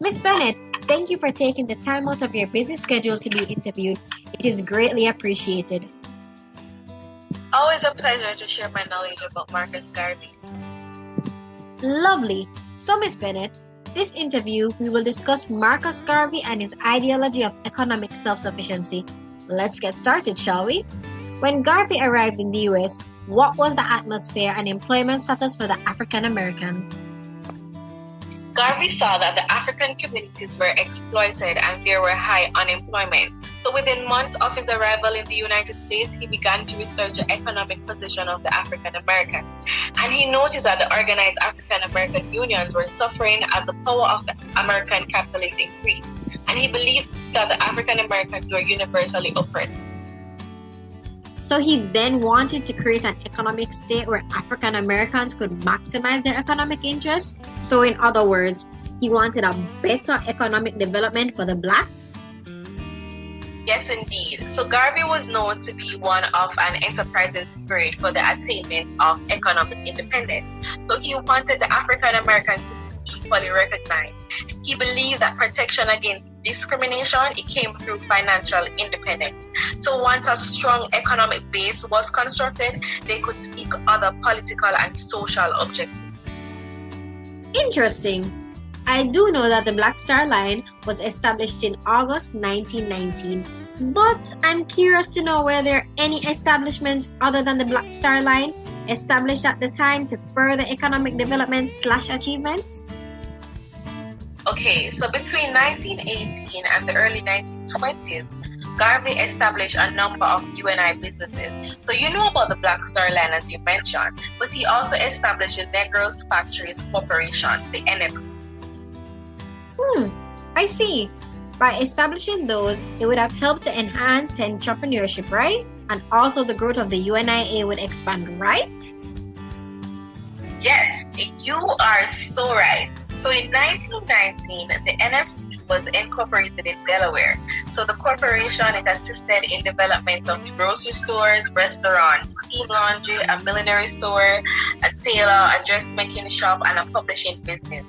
Miss Bennett, thank you for taking the time out of your busy schedule to be interviewed. It is greatly appreciated. Always a pleasure to share my knowledge about Marcus Garvey. Lovely. So, Miss Bennett, this interview we will discuss Marcus Garvey and his ideology of economic self-sufficiency. Let's get started, shall we? When Garvey arrived in the US, what was the atmosphere and employment status for the African American? Garvey saw that the African communities were exploited and there were high unemployment. So within months of his arrival in the United States, he began to research the economic position of the African Americans. And he noticed that the organized African American unions were suffering as the power of the American capitalists increased. And he believed that the African Americans were universally oppressed. So he then wanted to create an economic state where African Americans could maximize their economic interests. So in other words, he wanted a better economic development for the blacks. Yes, indeed. So Garvey was known to be one of an enterprising spirit for the attainment of economic independence. So he wanted the African Americans to be equally recognized. He believed that protection against discrimination, it came through financial independence. So once a strong economic base was constructed, they could seek other political and social objectives. Interesting. I do know that the Black Star Line was established in August 1919, but I'm curious to know were there any establishments other than the Black Star Line established at the time to further economic development / achievements? Okay, so between 1918 and the early 1920s, Garvey established a number of UNI businesses. So you know about the Black Star Line as you mentioned, but he also established the Negroes Factories Corporation, the NFC. I see. By establishing those, it would have helped to enhance entrepreneurship, right? And also the growth of the UNIA would expand, right? Yes, you are so right. So in 1919, the NFC was incorporated in Delaware. So the corporation, it assisted in development of grocery stores, restaurants, steam laundry, a millinery store, a tailor, a dressmaking shop, and a publishing business.